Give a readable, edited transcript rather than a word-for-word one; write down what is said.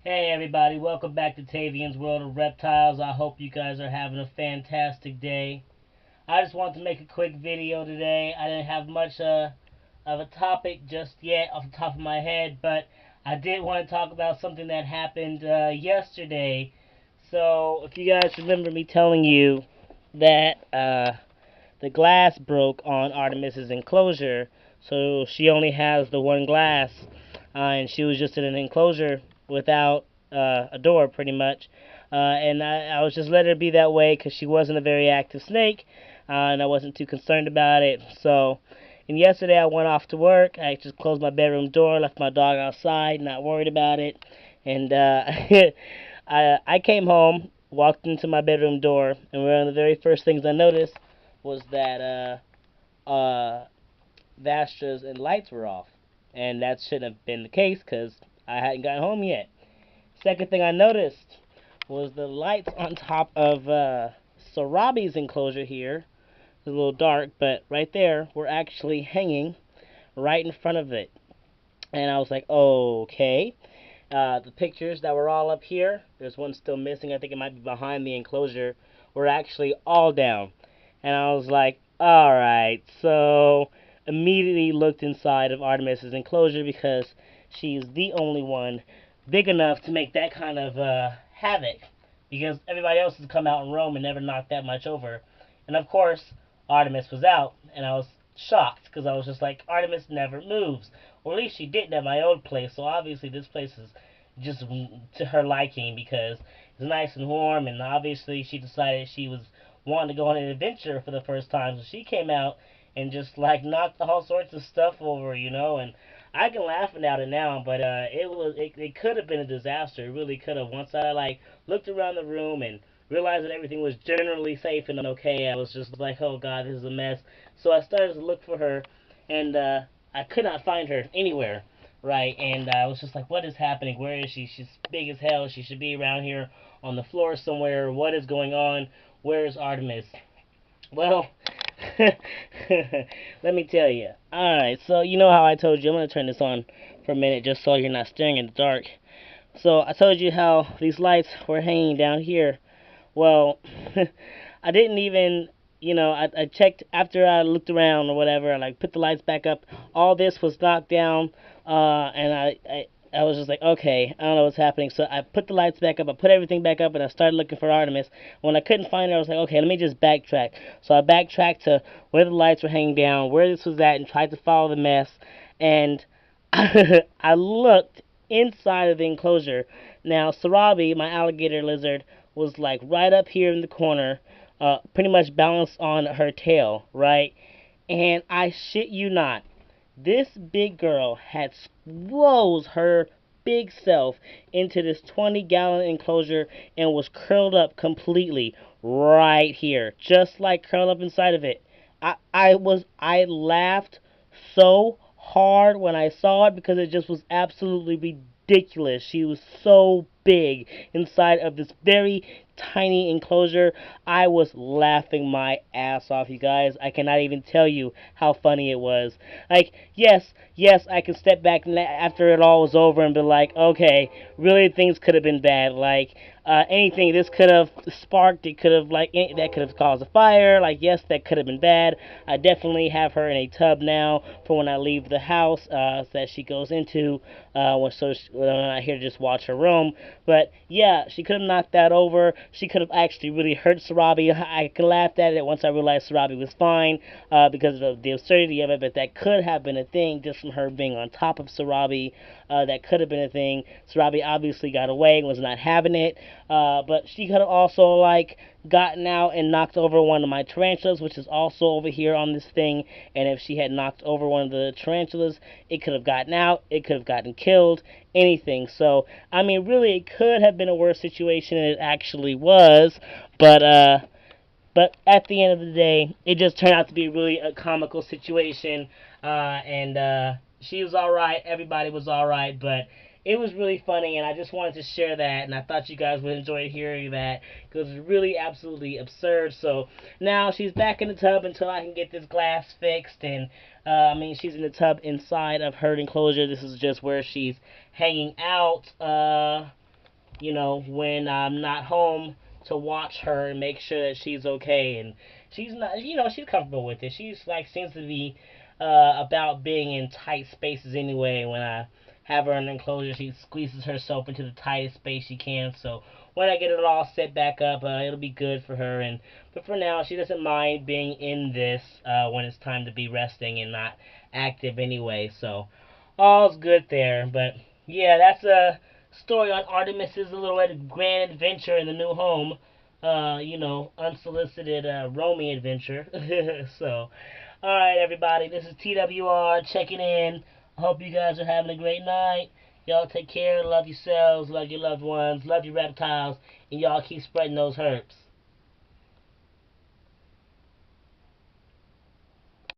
Hey everybody, welcome back to Tavian's World of Reptiles. I hope you guys are having a fantastic day. I just wanted to make a quick video today. I didn't have much of a topic just yet off the top of my head, but I did want to talk about something that happened yesterday. So, if you guys remember me telling you that the glass broke on Artemis's enclosure, so she only has the one glass, and she was just in an enclosure without a door, pretty much. And I was just letting her be that way because she wasn't a very active snake, and I wasn't too concerned about it. So, and yesterday I went off to work. I just closed my bedroom door, left my dog outside, not worried about it, and I came home, walked into my bedroom door, and one of the very first things I noticed was that the Astros and lights were off, and that shouldn't have been the case because I hadn't gotten home yet. Second thing I noticed was the lights on top of Sarabi's enclosure here. It's a little dark, but right there were actually hanging right in front of it, and I was like, okay. The pictures that were all up here, there's one still missing. I think it might be behind the enclosure. Were actually all down, and I was like, all right. So immediately looked inside of Artemis's enclosure because she's the only one big enough to make that kind of havoc. Because everybody else has come out and roam and never knocked that much over. And of course, Artemis was out, and I was shocked because I was just like, Artemis never moves. Or at least she didn't at my old place. So obviously this place is just to her liking because it's nice and warm, and obviously she decided she was wanting to go on an adventure for the first time. So she came out and just like knocked all sorts of stuff over. And I can laugh about it now, but it could have been a disaster. It really could have. Once I like looked around the room and realized that everything was generally safe and okay, I was just like, oh god, this is a mess. So I started to look for her, and I could not find her anywhere. Right, and I was just like, what is happening? Where is she? She's big as hell. She should be around here on the floor somewhere. What is going on? Where is Artemis? Well, let me tell you. Alright, so you know how I told you, I'm going to turn this on for a minute just so you're not staring in the dark. So I told you how these lights were hanging down here. Well, I didn't even, I checked after I looked around or whatever. I like put the lights back up. All this was knocked down, and I was just like, okay, I don't know what's happening. So I put the lights back up. I put everything back up, and I started looking for Artemis. When I couldn't find her, I was like, okay, let me just backtrack. So I backtracked to where the lights were hanging down, where this was at, and tried to follow the mess. And I looked inside of the enclosure. Now, Sarabi, my alligator lizard, was like right up here in the corner, pretty much balanced on her tail, right? And I shit you not, this big girl had squoze her big self into this 20-gallon enclosure and was curled up completely right here, just like curled up inside of it. I laughed so hard when I saw it because it just was absolutely ridiculous. She was so big inside of this very tiny enclosure. I was laughing my ass off, you guys. I cannot even tell you how funny it was. Like, yes, I can step back after it all was over and be like, okay, really things could have been bad. Like, anything this could have sparked, it could have that could have caused a fire. Like, yes, that could have been bad. I definitely have her in a tub now for when I leave the house that she goes into when I'm not here to just watch her roam. But yeah, she could have knocked that over. She could have actually really hurt Sarabi. I laughed at it once I realized Sarabi was fine because of the absurdity of it, but that could have been a thing just from her being on top of Sarabi. That could have been a thing. Sarabi obviously got away and was not having it, but she could have also like gotten out and knocked over one of my tarantulas, which is also over here on this thing. And if she had knocked over one of the tarantulas, it could have gotten out, it could have gotten killed, anything. So I mean, really, it could have been a worse situation than it actually was. But at the end of the day, it just turned out to be really a comical situation, and she was all right. Everybody was all right, but it was really funny, and I just wanted to share that, and I thought you guys would enjoy hearing that because it's really absolutely absurd. So now she's back in the tub until I can get this glass fixed, and I mean, she's in the tub inside of her enclosure. This is just where she's hanging out. you know, when I'm not home to watch her and make sure that she's okay. And she's not, you know, she's comfortable with it. She's like seems to be about being in tight spaces anyway. When I have her in an enclosure, she squeezes herself into the tightest space she can. So when I get it all set back up, it'll be good for her. And but for now, she doesn't mind being in this when it's time to be resting and not active anyway. So all's good there. But yeah, that's a story on Artemis's little grand adventure in the new home. You know, unsolicited roaming adventure. So, alright, everybody, this is TWR checking in. I hope you guys are having a great night. Y'all take care, love yourselves, love your loved ones, love your reptiles, and y'all keep spreading those herbs.